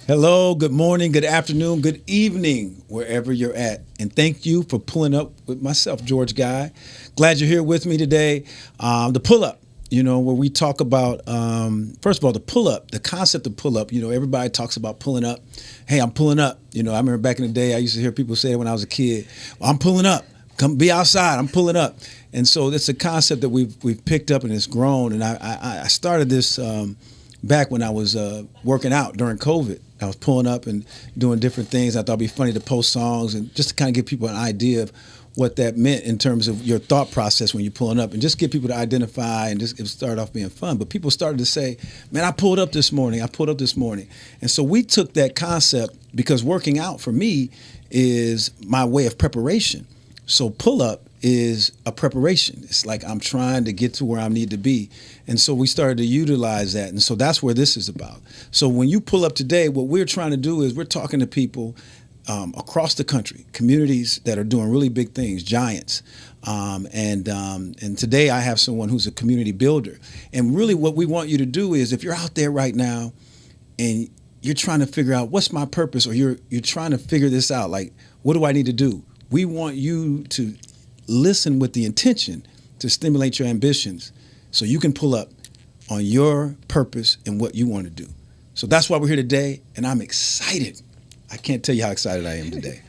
Hello, good morning, good afternoon, good evening, wherever you're at. And thank you for pulling up with myself, George Guy. Glad you're here with me today. The pull up, where we talk about, first of all, the pull up, the concept of pull up. Everybody talks about pulling up. Hey, I'm pulling up. I remember back in the day, I used to hear people say it when I was a kid. Well, I'm pulling up. Come be outside. I'm pulling up. And so it's a concept that we've picked up and it's grown. And I started this back when I was working out during COVID. I was pulling up and doing different things. I thought it'd be funny to post songs and just to kind of give people an idea of what that meant in terms of your thought process when you're pulling up, and just get people to identify, and just it started off being fun. But people started to say, man, I pulled up this morning. And so we took that concept, because working out for me is my way of preparation. So pull up is a preparation. It's like I'm trying to get to where I need to be. And so we started to utilize that. And so that's where this is about. So when you pull up today, what we're trying to do is we're talking to people across the country, communities that are doing really big things, giants. And today I have someone who's a community builder. And really what we want you to do is, if you're out there right now and you're trying to figure out what's my purpose, or you're trying to figure this out, like, what do I need to do? We want you to listen with the intention to stimulate your ambitions so you can pull up on your purpose and what you want to do. So that's why we're here today, and I'm excited. I can't tell you how excited I am today.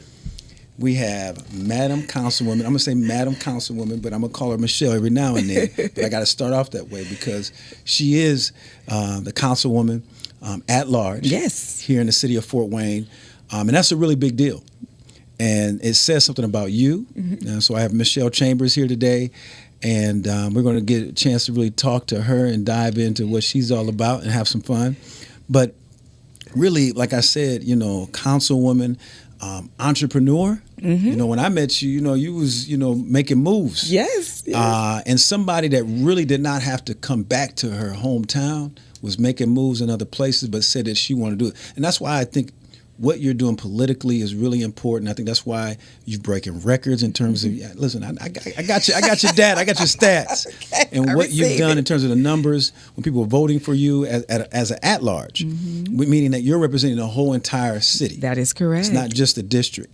We have Madam Councilwoman. I'm going to say Madam Councilwoman, but I'm going to call her Michelle every now and then. But I got to start off that way because she is the Councilwoman at large, yes, here in the city of Fort Wayne. And that's a really big deal. And it says something about you. Mm-hmm. So I have Michelle Chambers here today, and we're going to get a chance to really talk to her and dive into what she's all about and have some fun. But really, like I said, Councilwoman, entrepreneur. Mm-hmm. When I met you, you was, making moves. Yes. And somebody that really did not have to come back to her hometown, was making moves in other places, but said that she wanted to do it. And that's why I think what you're doing politically is really important. I think that's why you're breaking records in terms of, listen, I got you. I got your data. I got your stats. Okay, and what you've done in terms of the numbers when people are voting for you as an at-large, meaning that you're representing the whole entire city. That is correct. It's not just a district.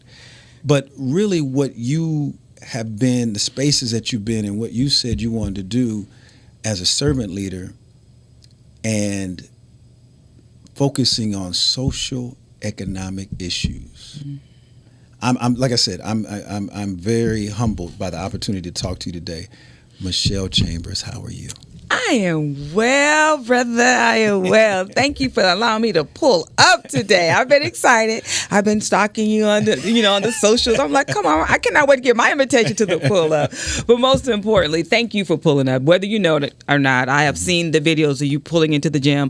But really what you have been, the spaces that you've been, and what you said you wanted to do as a servant leader, and focusing on social economic issues. I'm like I said, I'm very humbled by the opportunity to talk to you today. Michelle Chambers, how are you? I am well, brother. I am well. Thank you for allowing me to pull up today. I've been excited. I've been stalking you on the socials. I'm like, come on, I cannot wait to get my invitation to the pull up. But most importantly, thank you for pulling up. Whether you know it or not, I have seen the videos of you pulling into the gym.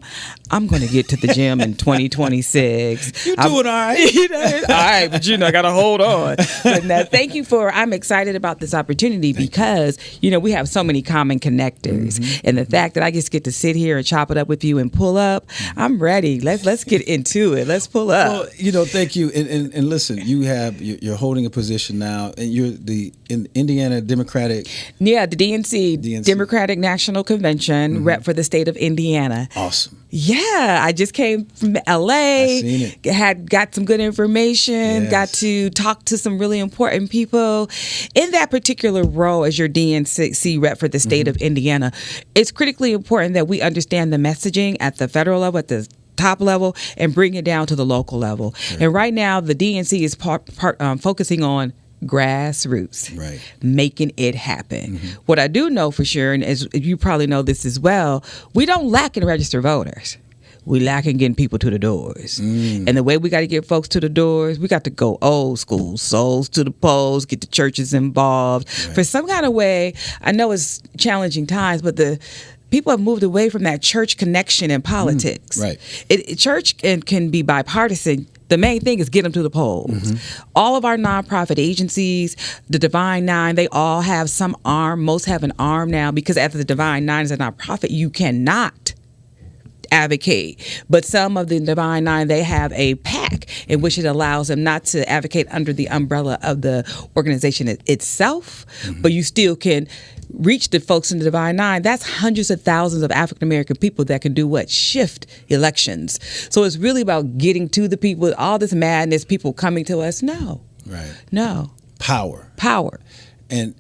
I'm going to get to the gym in 2026. You're doing all right. All right, but I got to hold on. But now, thank you I'm excited about this opportunity because, we have so many common connectors. Mm-hmm. And the fact that I just get to sit here and chop it up with you and pull up, I'm ready. Let's get into it. Let's pull up. Well, thank you. And listen, you're holding a position now, and you're the Indiana Democratic. Yeah, the DNC. Democratic National Convention rep for the state of Indiana. Awesome. Yeah, I just came from LA. I seen it. Got some good information. Yes. Got to talk to some really important people in that particular role as your DNC rep for the state of Indiana. It's critically important that we understand the messaging at the federal level, at the top level, and bring it down to the local level. Sure. And right now, the DNC is focusing on grassroots, right, making it happen. What I do know for sure, and as you probably know this as well, we don't lack in registered voters. We lack in getting people to the doors. And the way we got to get folks to the doors, we got to go old school, souls to the polls, get the churches involved. Right. For some kind of way, I know it's challenging times, but the people have moved away from that church connection in politics. Right. Church can be bipartisan. The main thing is get them to the polls. All of our nonprofit agencies, the Divine Nine, they all have some arm. Most have an arm now because after the Divine Nine is a nonprofit, you cannot advocate. But some of the Divine Nine, they have a pack in which it allows them not to advocate under the umbrella of the organization itself, but you still can reach the folks in the Divine Nine. That's hundreds of thousands of African American people that can do what? Shift elections. So it's really about getting to the people. All this madness, people coming to us. No. Right. No. Power. And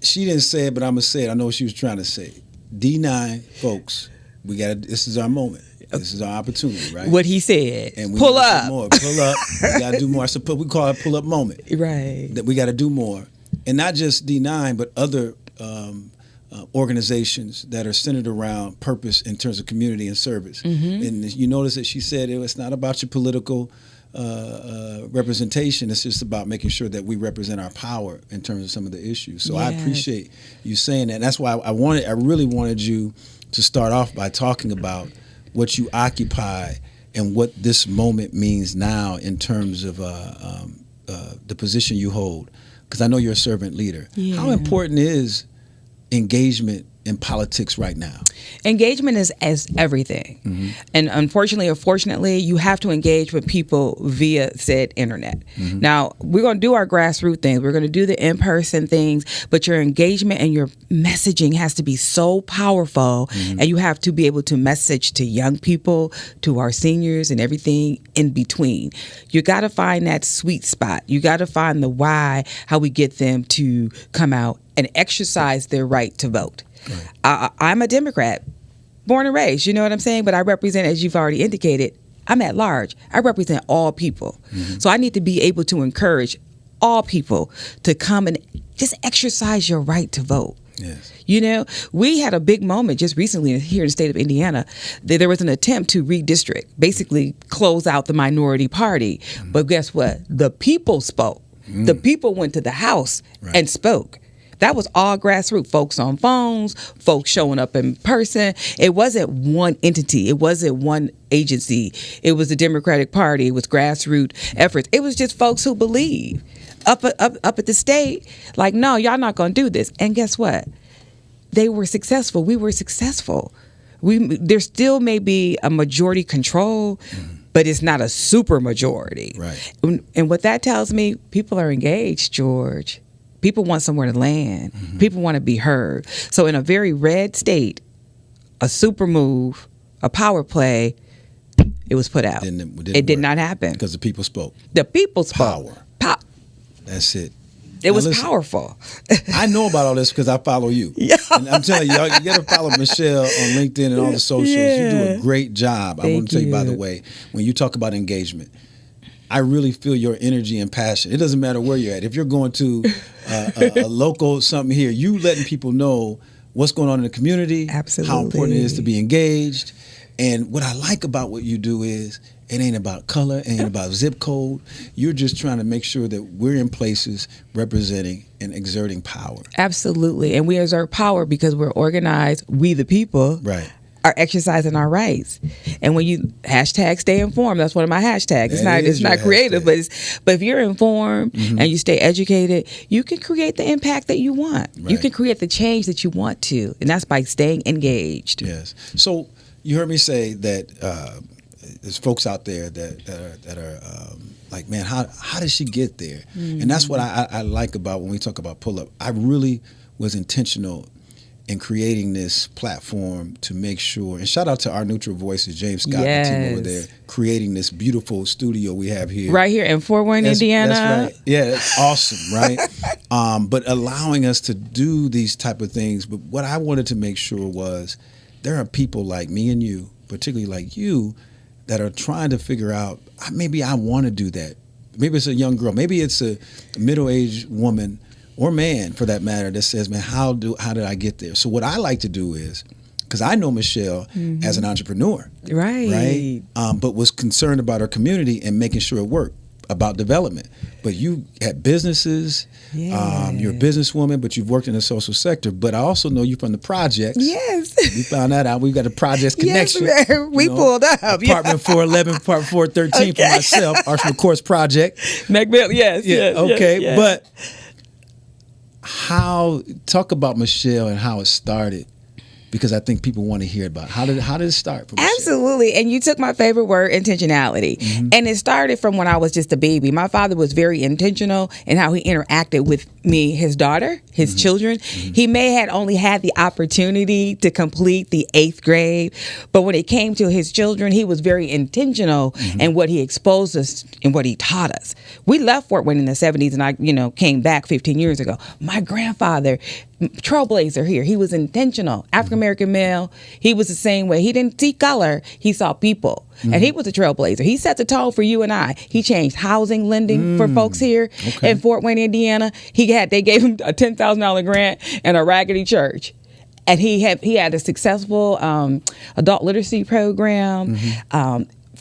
she didn't say it, but I'm going to say it. I know what she was trying to say. D9 folks, this is our moment. This is our opportunity, right? What he said. And we pull need to up. do more. Pull up. We got to do more. So we call it pull-up moment. Right. That we got to do more. And not just D9, but other organizations that are centered around purpose in terms of community and service. And you notice that she said it's not about your political representation. It's just about making sure that we represent our power in terms of some of the issues. So I appreciate you saying that. And that's why I really wanted you to start off by talking about what you occupy and what this moment means now in terms of the position you hold. Because I know you're a servant leader. Yeah. How important is engagement in politics right now? Engagement is everything. And unfortunately or fortunately, you have to engage with people via said internet. Now, we're going to do our grassroots things. We're going to do the in-person things, but your engagement and your messaging has to be so powerful, and you have to be able to message to young people, to our seniors, and everything in between. You got to find that sweet spot. You got to find the why, how we get them to come out and exercise their right to vote. Right. I'm a Democrat, born and raised, you know what I'm saying? But I represent, as you've already indicated, I'm at large. I represent all people. So I need to be able to encourage all people to come and just exercise your right to vote. Yes. You know, we had a big moment just recently here in the state of Indiana. There was an attempt to redistrict, basically close out the minority party. But guess what? The people spoke. The people went to the House and spoke. That was all grassroots, folks on phones, folks showing up in person. It wasn't one entity. It wasn't one agency. It was the Democratic Party. It was grassroots efforts. It was just folks who believe up at the state, like, no, y'all not going to do this. And guess what? They were successful. We were successful. There still may be a majority control, but it's not a super majority. Right. And what that tells me, people are engaged, George. People want somewhere to land. People want to be heard. So in a very red state, a super move, a power play, it was put out. It did not happen. Because the people spoke. The people spoke. Power. That's it. It was powerful. I know about all this because I follow you. Yeah. And I'm telling you, you got to follow Michelle on LinkedIn and all the socials. You do a great job. I want to tell you, by the way, when you talk about engagement, I really feel your energy and passion. It doesn't matter where you're at. If you're going to a local something here, you letting people know what's going on in the community, absolutely, how important it is to be engaged. And what I like about what you do is it ain't about color, it ain't about zip code. You're just trying to make sure that we're in places representing and exerting power. Absolutely. And we exert power because we're organized, we the people. Right. Are exercising our rights. And when you hashtag stay informed, that's one of my hashtags. It's not creative, but if you're informed and you stay educated, you can create the impact that you want. Right. You can create the change that you want to, and that's by staying engaged. Yes. So you heard me say that there's folks out there that are like, man, how did she get there? And that's what I like about when we talk about pull up. I really was intentional in creating this platform to make sure, and shout out to our neutral voices, James Scott and the team over there, creating this beautiful studio we have here. Right here in Fort Wayne, Indiana. That's right. Yeah, that's awesome, right? But allowing us to do these type of things. But what I wanted to make sure was there are people like me and you, particularly like you, that are trying to figure out, maybe I want to do that. Maybe it's a young girl. Maybe it's a middle-aged woman or man, for that matter, that says, man, how did I get there? So what I like to do is, because I know Michelle as an entrepreneur, right? But was concerned about her community and making sure it worked, about development. But you had businesses, you're a businesswoman, but you've worked in the social sector. But I also know you from the projects. Yes. We found that out. We've got a projects connection. Yes, we pulled up. Apartment 411, apartment 413 for myself, Arsenal Courts Project. McMill, yes. Okay, but talk about Michelle and how it started Because I think people want to hear about how did it start? Absolutely. And you took my favorite word, intentionality. And it started from when I was just a baby. My father was very intentional in how he interacted with me, his daughter, his children. He may had only had the opportunity to complete the 8th grade, but when it came to his children, he was very intentional in what he exposed us and what he taught us. We left Fort Wayne in the 70s, and I came back 15 years ago. My grandfather, trailblazer here. He was intentional. African-American male. He was the same way. He didn't see color. He saw people. And he was a trailblazer. He set the tone for you and I. He changed housing lending for folks here in Fort Wayne, Indiana. They gave him a $10,000 grant and a raggedy church. And he had a successful adult literacy program.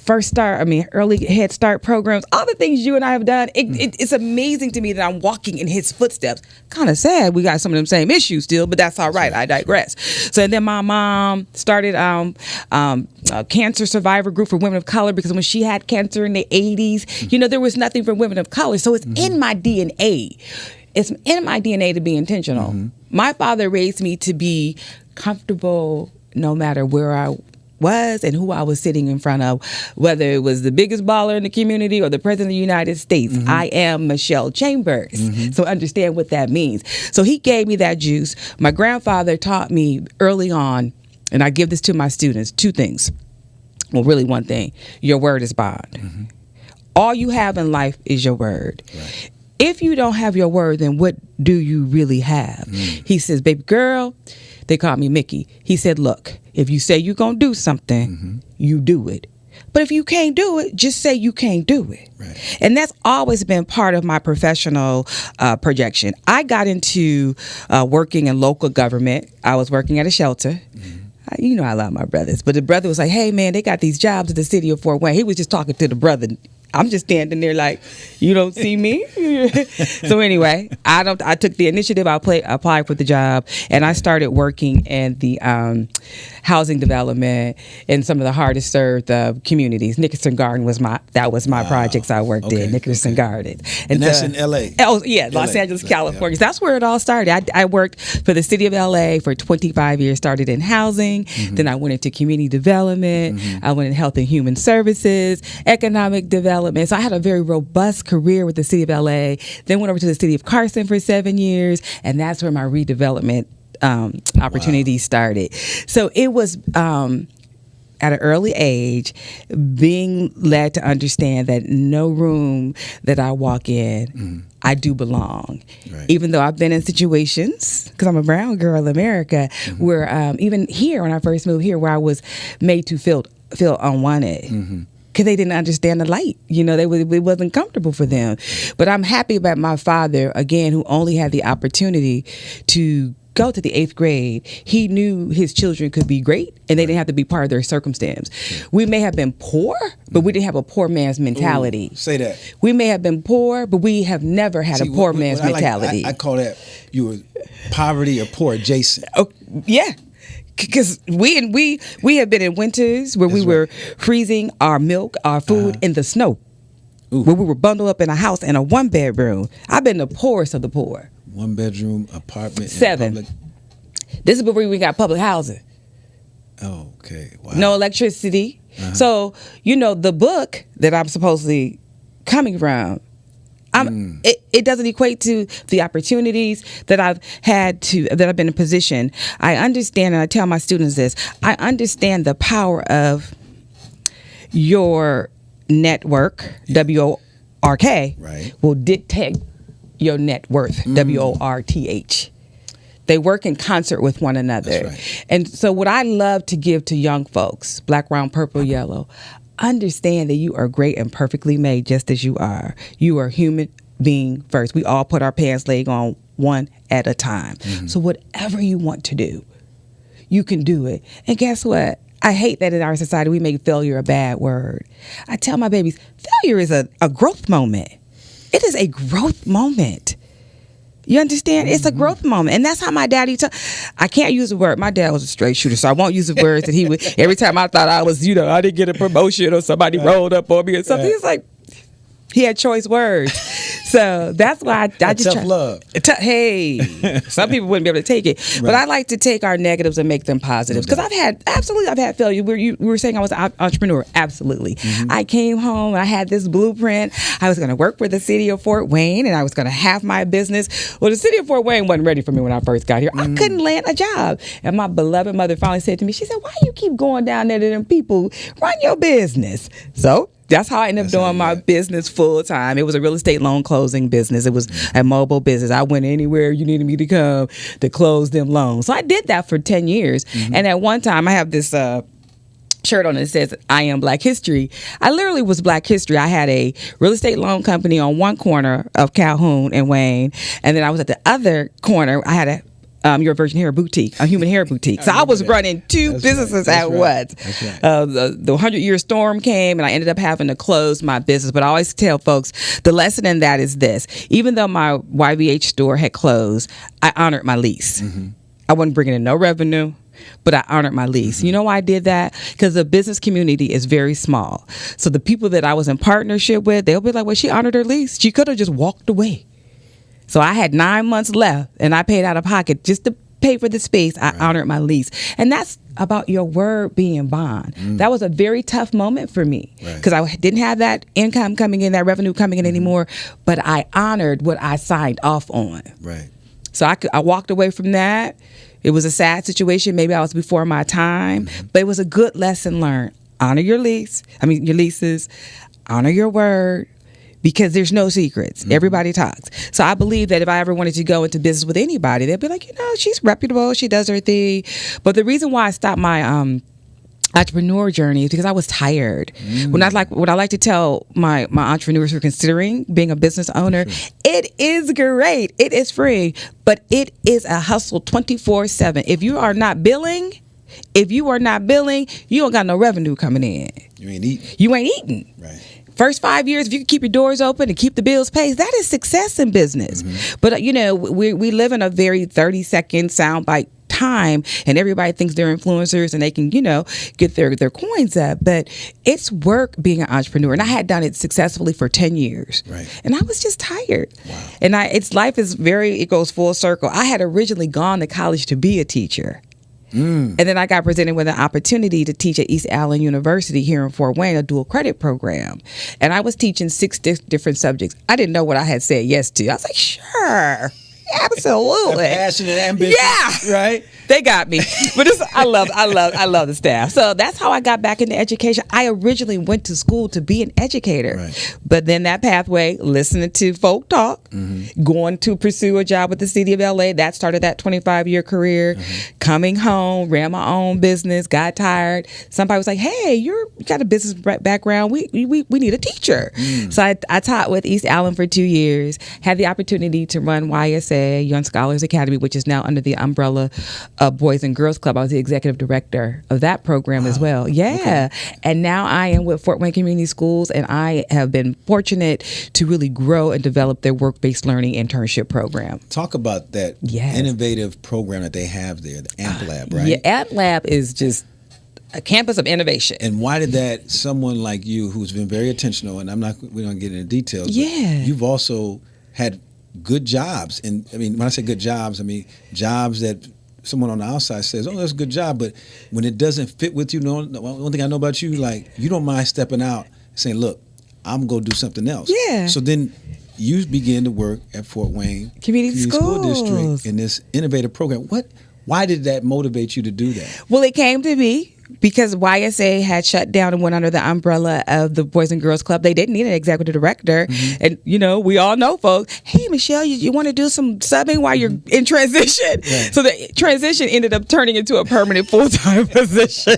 Early Head Start programs, all the things you and I have done. It's amazing to me that I'm walking in his footsteps. Kind of sad we got some of them same issues still, but that's all right. I digress. So then my mom started a cancer survivor group for women of color, because when she had cancer in the 80s, there was nothing for women of color. So it's in my DNA. It's in my DNA to be intentional. My father raised me to be comfortable no matter where I was and who I was sitting in front of, whether it was the biggest baller in the community or the president of the United States. I am Michelle Chambers. So understand what that means. So he gave me that juice. My grandfather taught me early on, and I give this to my students, 2 things. Well, really 1 thing. Your word is bond. All you have in life is your word. Right. If you don't have your word, then what do you really have? He says, baby girl, they call me Mickey. He said, look, if you say you're going to do something, you do it. But if you can't do it, just say you can't do it. Right. And that's always been part of my professional projection. I got into working in local government. I was working at a shelter. I love my brothers. But the brother was like, hey, man, they got these jobs in the city of Fort Wayne. He was just talking to the brother. I'm just standing there like, you don't see me? So anyway, I took the initiative. I applied for the job, and I started working in the housing development in some of the hardest served communities. Nickerson Garden was my projects I worked in, Nickerson Garden. And that's in L.A.? Oh, yeah, Los Angeles, California. Yeah. That's where it all started. I worked for the city of L.A. for 25 years, started in housing. Then I went into community development. I went in health and human services, economic development. So I had a very robust career with the city of LA, then went over to the city of Carson for 7 years, and that's where my redevelopment opportunities started. So it was at an early age being led to understand that no room that I walk in, I do belong. Right. Even though I've been in situations, because I'm a brown girl in America, where even here when I first moved here, where I was made to feel unwanted. Because they didn't understand the light. It wasn't comfortable for them. But I'm happy about my father, again, who only had the opportunity to go to the 8th grade. He knew his children could be great, and they didn't have to be part of their circumstance. We may have been poor, but we didn't have a poor man's mentality. Say that. We may have been poor, but we have never had a poor man's mentality. I call that you were poverty or poor adjacent. Oh, yeah. Because we have been in winters where we were freezing our milk, our food in the snow. Where we were bundled up in a house in a 1-bedroom. I've been the poorest of the poor. 1-bedroom apartment. 7. This is before we got public housing. Oh, okay. Wow. No electricity. So, the book that I'm supposedly coming from, it doesn't equate to the opportunities that I've been in position. I understand, and I tell my students this, I understand the power of your network, W-O-R-K, will dictate your net worth, W-O-R-T-H. They work in concert with one another. That's right. And so what I love to give to young folks, black, brown, purple, yellow, understand that you are great and perfectly made just as you are. You are human being first. We all put our pants leg on one at a time. So whatever you want to do, you can do it. And guess what? I hate that in our society we make failure a bad word. I tell my babies, failure is a growth moment. It is a growth moment. You understand? It's a growth moment. And that's how my daddy I can't use the word. My dad was a straight shooter, so I won't use the words that he would. Every time I thought I was, I didn't get a promotion or somebody rolled up on me or something, he's like, he had choice words. So that's why I just tough love. Hey, some people wouldn't be able to take it, but I like to take our negatives and make them positives because I've had failure. We were saying I was an entrepreneur. Absolutely. I came home and I had this blueprint. I was going to work for the city of Fort Wayne and I was going to have my business. Well, the city of Fort Wayne wasn't ready for me when I first got here. I couldn't land a job. And my beloved mother finally said to me, she said, why you keep going down there to them people? Run your business. So that's how I ended up doing my business full time. It was a real estate loan closing business. It was a mobile business. I went anywhere you needed me to come to close them loans. So I did that for 10 years. And at one time, I have this shirt on that says, I am Black History. I literally was Black History. I had a real estate loan company on one corner of Calhoun and Wayne. And then I was at the other corner. I had Your Virgin Hair Boutique, a human hair boutique. So I was running two businesses at once. The 100-year storm came and I ended up having to close my business. But I always tell folks, the lesson in that is this. Even though my YVH store had closed, I honored my lease. I wasn't bringing in no revenue, but I honored my lease. You know why I did that? Because the business community is very small. So the people that I was in partnership with, they'll be like, well, she honored her lease. She could have just walked away. So I had 9 months left and I paid out of pocket just to pay for the space. I honored my lease. And that's about your word being bond. That was a very tough moment for me because I didn't have that income coming in, that revenue coming in anymore, but I honored what I signed off on. So I walked away from that. It was a sad situation. Maybe I was before my time, but it was a good lesson learned. Honor your leases, honor your word. Because there's no secrets. Everybody talks. So I believe that if I ever wanted to go into business with anybody, they'd be like, she's reputable. She does her thing. But the reason why I stopped my entrepreneur journey is because I was tired. What I like to tell my entrepreneurs who are considering being a business owner, it is great. It is free. But it is a hustle 24/7. If you are not billing, you don't got no revenue coming in. You ain't eating. First 5 years, if you can keep your doors open and keep the bills paid, that is success in business. But, we live in a very 30-second soundbite time, and everybody thinks they're influencers and they can, get their coins up. But it's work being an entrepreneur. And I had done it successfully for 10 years. And I was just tired. And it goes full circle. I had originally gone to college to be a teacher. And then I got presented with an opportunity to teach at East Allen University here in Fort Wayne, a dual credit program. And I was teaching 6 different subjects. I didn't know what I had said yes to. I was like, sure. Absolutely. Passionate, ambitious. Yeah. Right? They got me. But I love the staff. So that's how I got back into education. I originally went to school to be an educator. But then that pathway, listening to folk talk, going to pursue a job with the city of LA, that started that 25-year career. Coming home, ran my own business, got tired. Somebody was like, hey, you got a business background. We need a teacher. So I taught with East Allen for 2 years, had the opportunity to run YSA, Young Scholars Academy, which is now under the umbrella of Boys and Girls Club. I was the executive director of that program as well. And now I am with Fort Wayne Community Schools, and I have been fortunate to really grow and develop their work-based learning internship program. Talk about that innovative program that they have there, the AMP Lab, right? Yeah, AMP Lab is just a campus of innovation. And why did someone like you, who's been very intentional, and we don't get into details, but you've also had good jobs. And when I say good jobs, jobs that someone on the outside says, oh, that's a good job. But when it doesn't fit with you, one thing I know about you, you don't mind stepping out and saying, look, I'm going to do something else. So then you began to work at Fort Wayne Community School District in this innovative program. Why did that motivate you to do that? Well, it came to me because YSA had shut down and went under the umbrella of the Boys and Girls Club. They didn't need an executive director. And, we all know, folks, hey, Michelle, you want to do some subbing while you're in transition? So the transition ended up turning into a permanent full-time position.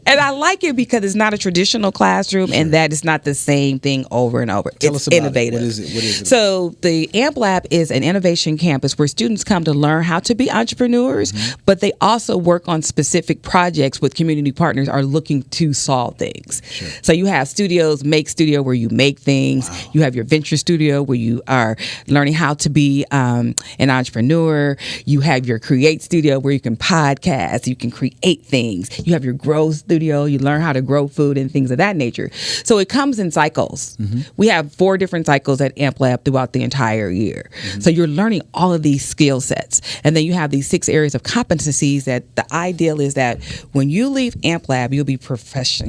And I like it because it's not a traditional classroom and that it's not the same thing over and over. Tell us about innovative. What is it? So the AMP Lab is an innovation campus where students come to learn how to be entrepreneurs, but they also work on specific projects with community partners are looking to solve things. Sure. So you have studios, Make Studio, where you make things. Wow. You have your Venture Studio, where you are learning how to be an entrepreneur. You have your Create Studio, where you can podcast, you can create things. You have your Grow Studio, you learn how to grow food and things of that nature. So it comes in cycles. We have 4 different cycles at Amp Lab throughout the entire year. So you're learning all of these skill sets. And then you have these 6 areas of competencies that the ideal is that when you leave Amp Lab, you'll be proficient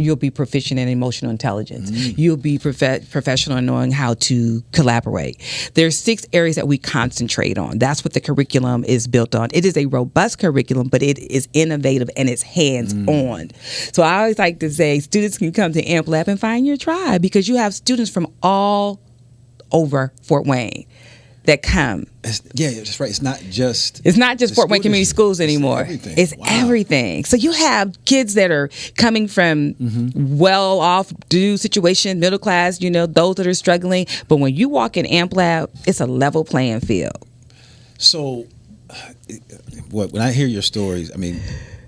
in emotional intelligence. You'll be professional in knowing how to collaborate. There's 6 areas that we concentrate on. That's what the curriculum is built on. It is a robust curriculum, but it is innovative and it's hands-on. So I always like to say students can come to Amp Lab and find your tribe, because you have students from all over Fort Wayne that come. Yeah, that's right. It's not just Fort Wayne Community Schools anymore. It's everything. So you have kids that are coming from well-off due situation, middle class, those that are struggling. But when you walk in Amp Lab, it's a level playing field. So, when I hear your stories, I mean,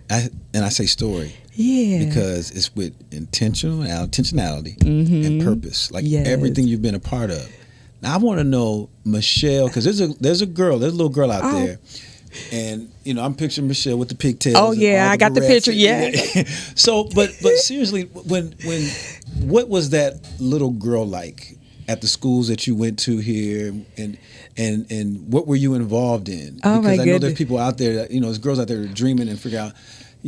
I say story. Yeah. Because it's with intentionality and purpose, like everything you've been a part of. Now I want to know, Michelle, because there's a little girl out there, and I'm picturing Michelle with the pigtails. Oh yeah, I got the picture. Yeah. So, but seriously, what was that little girl like at the schools that you went to here, and what were you involved in? Oh, because my I know goodness. there's people out there that there's girls out there that are dreaming and figure out.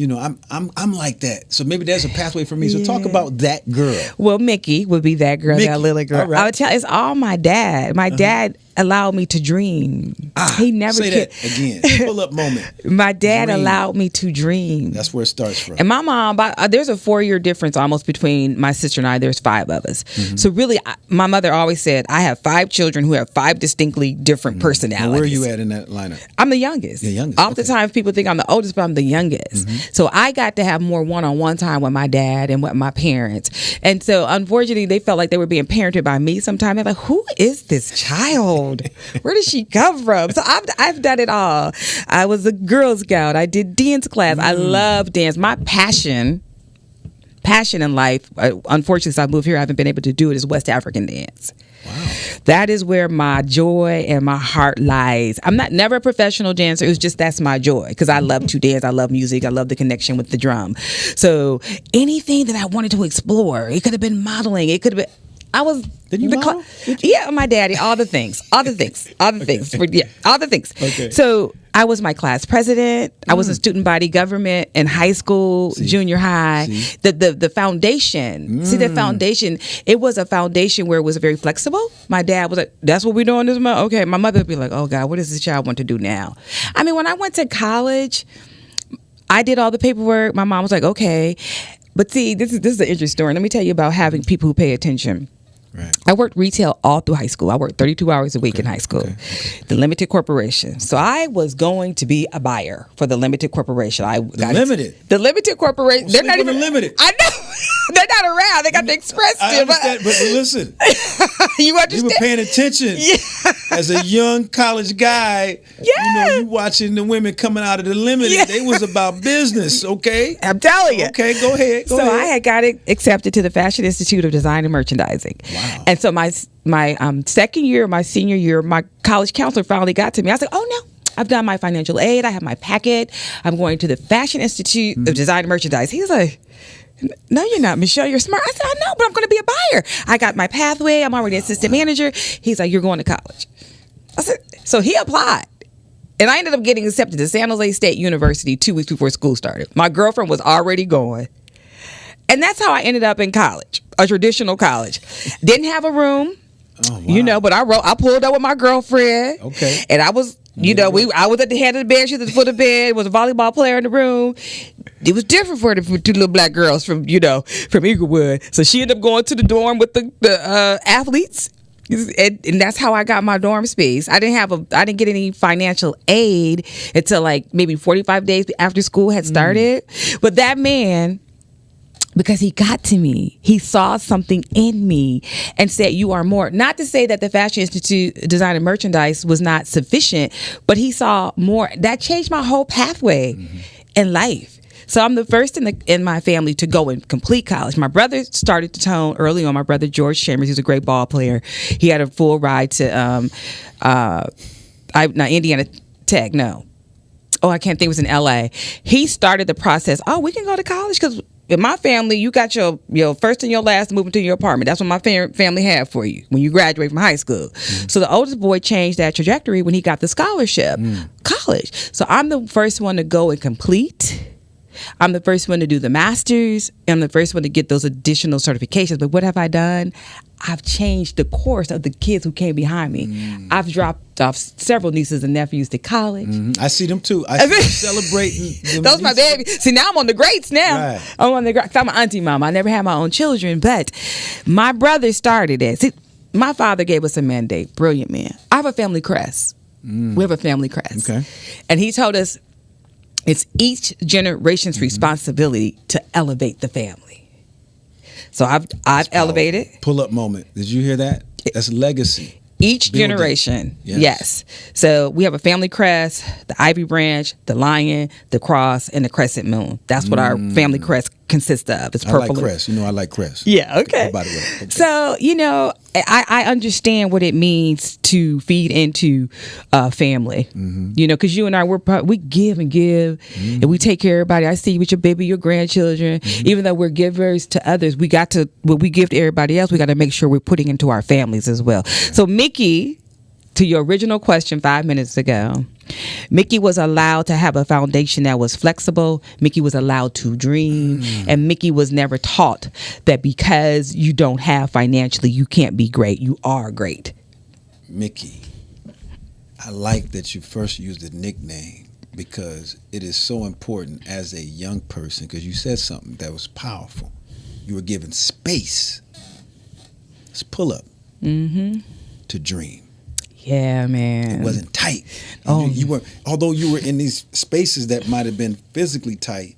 I'm like that. So maybe there's a pathway for me. So talk about that girl. Well, Mickey would be that girl, that little girl. Right. I would tell it's all my dad. My dad allowed me to dream. He never say that again. Pull up moment. My dad allowed me to dream. That's where it starts from. And my mom, there's a 4-year difference almost between my sister and I. There's 5 of us. So really, my mother always said, I have 5 children who have 5 distinctly different personalities. And where are you at in that lineup? I'm the youngest. The youngest. Oftentimes people think I'm the oldest, but I'm the youngest. So I got to have more one-on-one time with my dad and with my parents. And so unfortunately, they felt like they were being parented by me sometimes. They're like, who is this child? Where did she come from? So I've done it all. I was a Girl Scout. I did dance class. I love dance. My passion in life, unfortunately, since I moved here, I haven't been able to do it, is West African dance. Wow. That is where my joy and my heart lies. I'm never a professional dancer. It was just that's my joy, because I love to dance. I love music. I love the connection with the drum. So anything that I wanted to explore, it could have been modeling. It could have been. Did you model? Yeah, my daddy. All the things. All the things. Okay. So I was my class president. I was in student body government in high school, junior high. The foundation. See, the foundation, it was a foundation where it was very flexible. My dad was like, that's what we're doing this month? Okay. My mother would be like, oh God, what does this child want to do now? I mean, when I went to college, I did all the paperwork. My mom was like, okay. But see, this is an interesting story. Let me tell you about having people who pay attention. Right. I worked retail all through high school. I worked 32 hours a week in high school. The limited corporation. So I was going to be a buyer for the limited corporation. The limited corporation. They're not even limited. I know. They're not around. They got the express still. I understand, but listen. You understand? You were paying attention as a young college guy. Yeah. You watching the women coming out of the limited. Yeah. They was about business, okay? I'm telling you. Okay, go ahead. I had got accepted to the Fashion Institute of Design and Merchandising. Wow. And so my second year, my senior year, my college counselor finally got to me. I was like, oh no. I've done my financial aid. I have my packet. I'm going to the Fashion Institute of Design and Merchandise. He's like, no, you're not, Michelle. You're smart. I said, I know, but I'm going to be a buyer. I got my pathway. I'm already assistant manager. He's like, you're going to college. I said, so he applied. And I ended up getting accepted to San Jose State University 2 weeks before school started. My girlfriend was already going. And that's how I ended up in college, a traditional college. Didn't have a room, but I pulled up with my girlfriend. Okay. And I was, I was at the head of the bed, she was at the foot of the bed, was a volleyball player in the room. It was different for the 2 little black girls from Eaglewood. So she ended up going to the dorm with the athletes. And that's how I got my dorm space. I didn't get any financial aid until like maybe 45 days after school had started. But that man, because he got to me, he saw something in me and said, you are more. Not to say that the Fashion Institute Design and Merchandise was not sufficient, but he saw more. That changed my whole pathway in life. So I'm the first in my family to go and complete college. My brother started to tone early on. My brother George Chambers, he was a great ball player. He had a full ride to Indiana Tech. No, I can't think. It was in L.A. He started the process. Oh, we can go to college because in my family, you got your first and your last to move into your apartment. That's what my family had for you when you graduate from high school. So the oldest boy changed that trajectory when he got the scholarship, college. So I'm the first one to go and complete. I'm the first one to do the master's. I'm the first one to get those additional certifications. But what have I done? I've changed the course of the kids who came behind me. I've dropped off several nieces and nephews to college. I see them too. I see them celebrating. Those my babies. See, now I'm on the greats now. Right. I'm on the greats. I'm an auntie mama. I never had my own children, but my brother started it. See, my father gave us a mandate. Brilliant man. I have a family crest. We have a family crest. Okay. And he told us it's each generation's responsibility to elevate the family. So I've elevated. Pull up moment. Did you hear that? That's legacy. Each generation, yes. So we have a family crest, the ivy branch, the lion, the cross, and the crescent moon. That's what our family crest consists of. It's purple. I like crest. You know, I like crest. Yeah, okay. By the way. Okay. So, I understand what it means to feed into family. Because you and I, we give and give, and we take care of everybody. I see you with your baby, your grandchildren. Even though we're givers to others, what we give to everybody else, we got to make sure we're putting into our families as well. So, Mickey, to your original question 5 minutes ago, Mickey was allowed to have a foundation that was flexible. Mickey was allowed to dream. And Mickey was never taught that because you don't have financially, you can't be great. You are great. Mickey, I like that you first used the nickname because it is so important as a young person, because you said something that was powerful. You were given space. Let's pull up to dream. Yeah, man. It wasn't tight. Oh. You were, although you were in these spaces that might have been physically tight,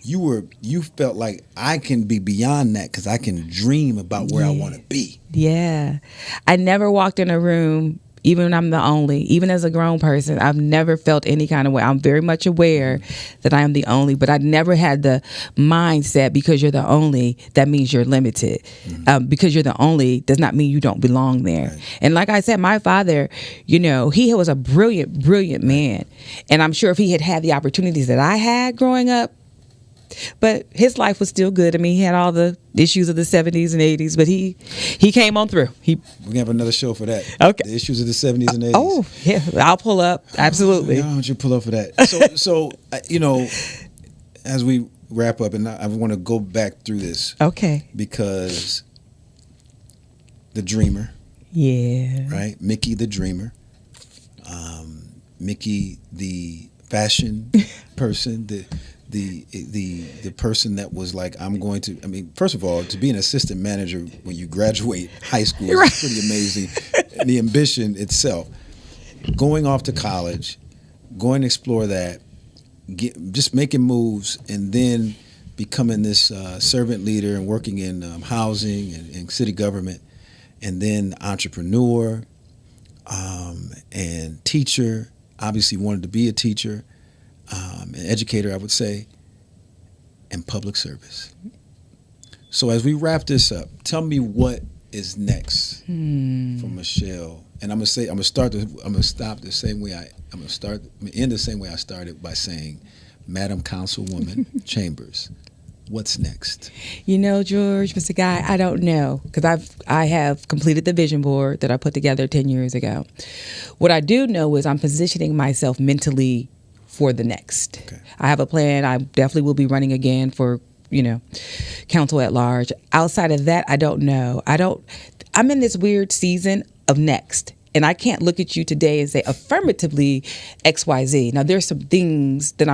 you felt like I can be beyond that because I can dream about where I want to be. Yeah. I never walked in a room, even when I'm the only, even as a grown person, I've never felt any kind of way. I'm very much aware that I am the only, but I never had the mindset because you're the only, that means you're limited. Because you're the only does not mean you don't belong there. Right. And like I said, my father, he was a brilliant, brilliant man. And I'm sure if he had had the opportunities that I had growing up, but his life was still good. I mean, he had all the issues of the 70s and 80s, but he came on through. We're going to have another show for that. Okay. The issues of the 70s and 80s. Oh, yeah. I'll pull up. Absolutely. Why don't you pull up for that? So as we wrap up, and I want to go back through this. Okay. Because the dreamer. Yeah. Right? Mickey the dreamer. Mickey the fashion person. The person that was like, first of all, to be an assistant manager when you graduate high school is pretty amazing. And the ambition itself. Going off to college, going to explore that, just making moves, and then becoming this servant leader and working in housing and city government, and then entrepreneur and teacher. Obviously wanted to be a teacher. An educator, I would say, and public service. So as we wrap this up, tell me what is next for Michelle. And I'm gonna end the same way I started by saying, Madam Councilwoman Chambers, what's next? George, Mr. Guy, I don't know, because I have completed the vision board that I put together 10 years ago. What I do know is I'm positioning myself mentally for the next. Okay. I have a plan. I definitely will be running again for, council at large. Outside of that, I don't know. I'm in this weird season of next. And I can't look at you today and say affirmatively XYZ. Now, there's some things that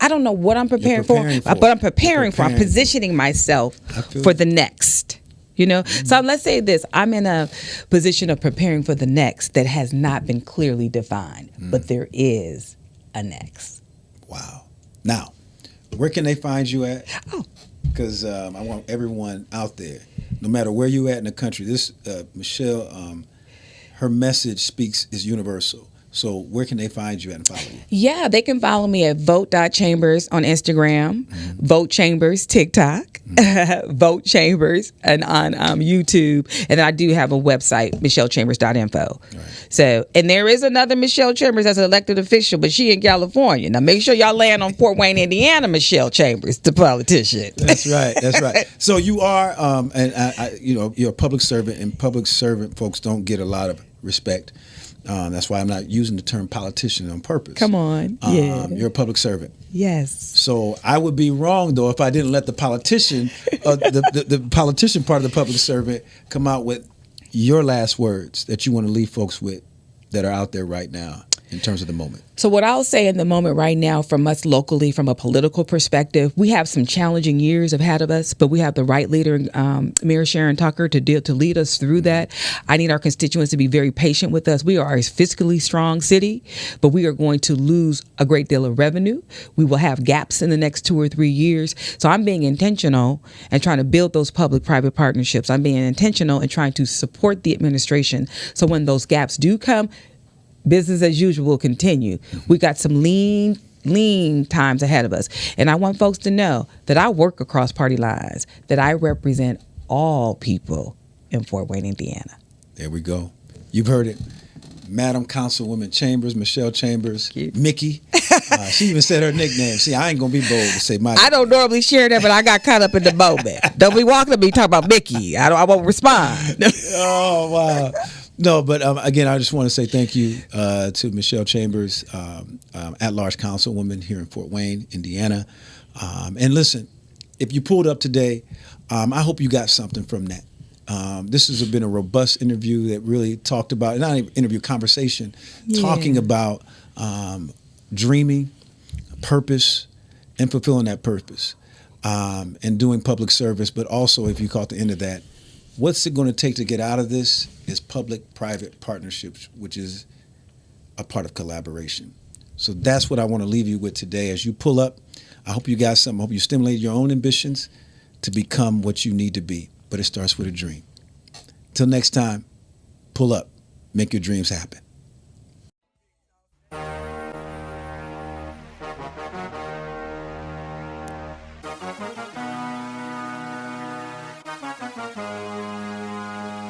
I don't know what I'm preparing for, but I'm preparing for. I'm positioning myself for the next. So let's say this. I'm in a position of preparing for the next that has not been clearly defined, but there is a next. Wow. Now, where can they find you at? Because I want everyone out there, no matter where you at in the country, this Michelle, her message is universal. So where can they find you and follow you? Yeah, they can follow me at vote.chambers on Instagram, Vote Chambers TikTok, Vote Chambers and on YouTube. And then I do have a website, michellechambers.info. Right. So, and there is another Michelle Chambers as an elected official, but she in California. Now make sure y'all land on Fort Wayne, Indiana, Michelle Chambers, the politician. That's right. That's right. So you are, you're a public servant, and public servant folks don't get a lot of respect. That's why I'm not using the term politician on purpose. Come on. Yeah. You're a public servant. Yes. So I would be wrong, though, if I didn't let the politician, the politician part of the public servant come out with your last words that you want to leave folks with that are out there right now in terms of the moment. So what I'll say in the moment right now from us locally, from a political perspective, we have some challenging years ahead of us, but we have the right leader, Mayor Sharon Tucker, to lead us through that. I need our constituents to be very patient with us. We are a fiscally strong city, but we are going to lose a great deal of revenue. We will have gaps in the next 2 or 3 years. So I'm being intentional and trying to build those public-private partnerships. I'm being intentional and trying to support the administration. So when those gaps do come, business as usual will continue. We got some lean times ahead of us. And I want folks to know that I work across party lines, that I represent all people in Fort Wayne, Indiana. There we go. You've heard it. Madam Councilwoman Chambers, Michelle Chambers, Mickey. She even said her nickname. See, I ain't going to be bold to say my name. I don't normally share that, but I got caught up in the moment. Don't be walking to me talking about Mickey. I won't respond. Oh, wow. No, but again, I just want to say thank you to Michelle Chambers, at-large councilwoman here in Fort Wayne, Indiana. And listen, if you pulled up today, I hope you got something from that. This has been a robust interview that really talked about, not an interview, conversation, talking about dreaming, purpose, and fulfilling that purpose, and doing public service. But also, if you caught the end of that, what's it going to take to get out of this is public-private partnerships, which is a part of collaboration. So that's what I want to leave you with today. As you pull up, I hope you got something. I hope you stimulate your own ambitions to become what you need to be. But it starts with a dream. Till next time, pull up. Make your dreams happen.